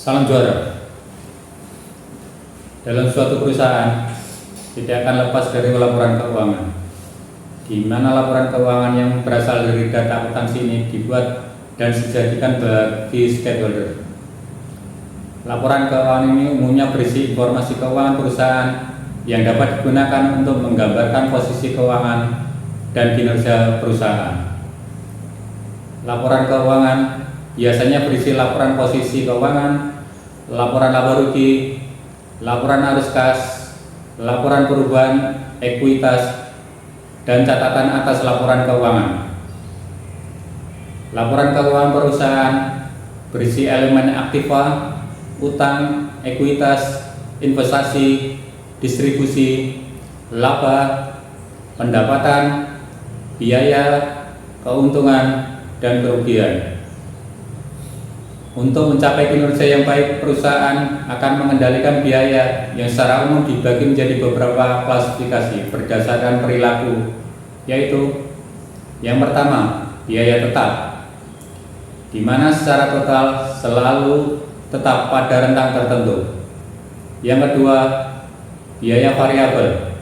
Salam juara. Dalam suatu perusahaan tidak akan lepas dari laporan keuangan, di mana laporan keuangan yang berasal dari data akuntansi ini dibuat dan dijadikan bagi stakeholder. Laporan keuangan ini umumnya berisi informasi keuangan perusahaan yang dapat digunakan untuk menggambarkan posisi keuangan dan kinerja perusahaan. Laporan keuangan biasanya berisi laporan posisi keuangan, laporan laba rugi, laporan arus kas, laporan perubahan ekuitas, dan catatan atas laporan keuangan. Laporan keuangan perusahaan berisi elemen aktiva, utang, ekuitas, investasi, distribusi, laba, pendapatan, biaya, keuntungan, dan kerugian. Untuk mencapai kinerja yang baik, perusahaan akan mengendalikan biaya yang secara umum dibagi menjadi beberapa klasifikasi berdasarkan perilaku, yaitu yang pertama, biaya tetap, di mana secara total selalu tetap pada rentang tertentu. Yang kedua, biaya variabel,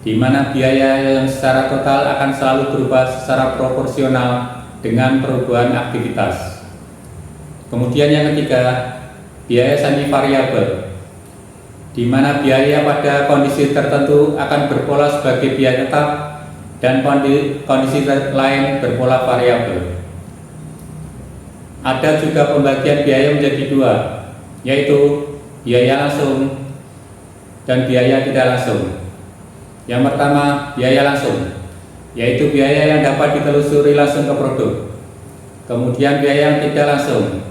di mana biaya yang secara total akan selalu berubah secara proporsional dengan perubahan aktivitas. Kemudian yang ketiga, biaya semi variabel, di mana biaya pada kondisi tertentu akan berpola sebagai biaya tetap dan kondisi lain berpola variabel. Ada juga pembagian biaya menjadi dua, yaitu biaya langsung dan biaya tidak langsung. Yang pertama, biaya langsung, yaitu biaya yang dapat ditelusuri langsung ke produk. Kemudian biaya yang tidak langsung,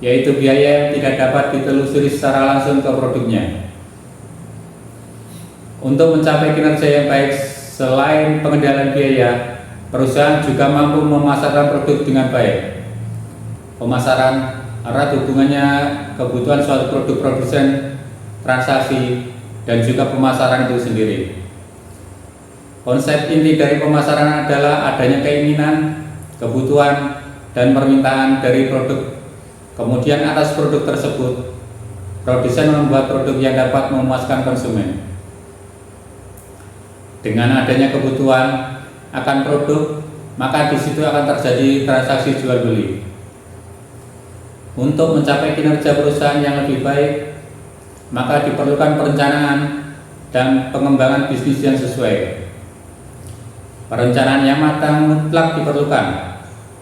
yaitu biaya yang tidak dapat ditelusuri secara langsung ke produknya. Untuk mencapai kinerja yang baik, selain pengendalian biaya, perusahaan juga mampu memasarkan produk dengan baik. Pemasaran erat hubungannya kebutuhan suatu produk produsen, transaksi, dan juga pemasaran itu sendiri. Konsep inti dari pemasaran adalah adanya keinginan, kebutuhan, dan permintaan dari produk. Kemudian atas produk tersebut, produsen membuat produk yang dapat memuaskan konsumen. Dengan adanya kebutuhan akan produk, maka di situ akan terjadi transaksi jual beli. Untuk mencapai kinerja perusahaan yang lebih baik, maka diperlukan perencanaan dan pengembangan bisnis yang sesuai. Perencanaan yang matang mutlak diperlukan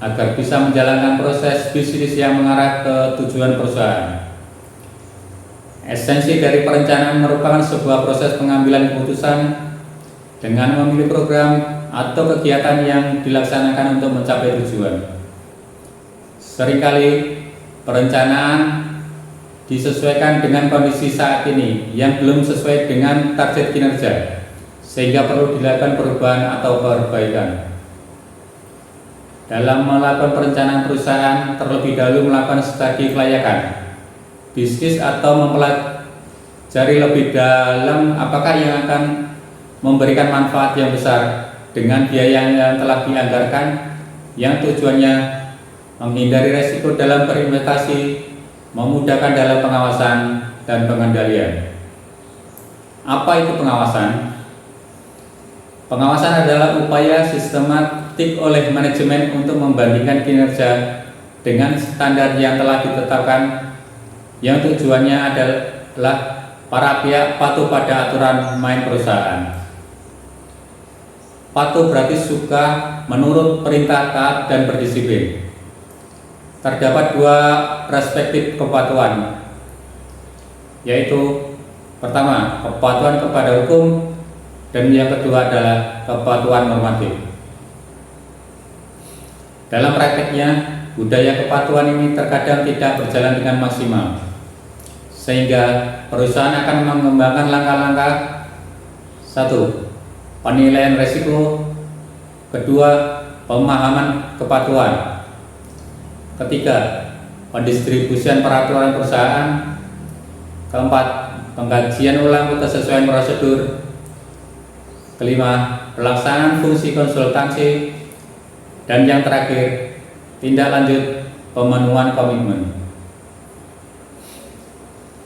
agar bisa menjalankan proses bisnis yang mengarah ke tujuan perusahaan. Esensi dari perencanaan merupakan sebuah proses pengambilan keputusan dengan memilih program atau kegiatan yang dilaksanakan untuk mencapai tujuan. Seringkali perencanaan disesuaikan dengan kondisi saat ini yang belum sesuai dengan target kinerja, sehingga perlu dilakukan perubahan atau perbaikan. Dalam melakukan perencanaan perusahaan, terlebih dahulu melakukan studi kelayakan bisnis atau mempelajari lebih dalam apakah yang akan memberikan manfaat yang besar dengan biaya yang telah dianggarkan, yang tujuannya menghindari resiko dalam berinvestasi, memudahkan dalam pengawasan dan pengendalian. Apa itu pengawasan? Pengawasan adalah upaya sistematik oleh manajemen untuk membandingkan kinerja dengan standar yang telah ditetapkan, yang tujuannya adalah para pihak patuh pada aturan main perusahaan. Patuh berarti suka menurut perintah, taat, dan berdisiplin. Terdapat dua perspektif kepatuhan, yaitu pertama, kepatuhan kepada hukum, dan yang kedua adalah kepatuhan normatif. Dalam prakteknya, budaya kepatuhan ini terkadang tidak berjalan dengan maksimal, sehingga perusahaan akan mengembangkan langkah-langkah: satu, penilaian risiko; kedua, pemahaman kepatuhan; ketiga, pendistribusian peraturan perusahaan; keempat, pengkajian ulang kesesuaian prosedur; kelima, pelaksanaan fungsi konsultasi; dan yang terakhir, tindak lanjut pemenuhan komitmen.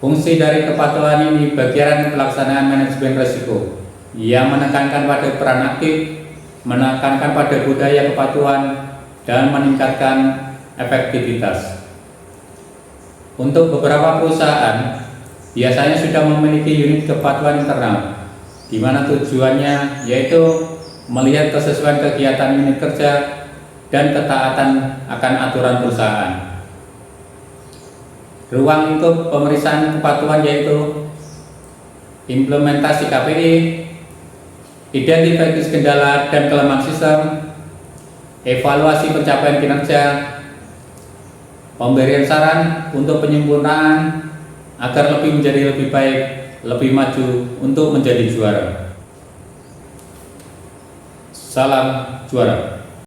Fungsi dari kepatuhan ini bagian pelaksanaan manajemen risiko yang menekankan pada peran aktif, menekankan pada budaya kepatuhan, dan meningkatkan efektivitas. Untuk beberapa perusahaan biasanya sudah memiliki unit kepatuhan internal, di mana tujuannya yaitu melihat kesesuaian kegiatan unit kerja dan ketaatan akan aturan perusahaan. Ruang untuk pemeriksaan kepatuhan yaitu implementasi KPI, identifikasi kendala dan kelemahan sistem, evaluasi pencapaian kinerja, pemberian saran untuk penyempurnaan agar menjadi lebih baik, lebih maju untuk menjadi juara. Salam juara.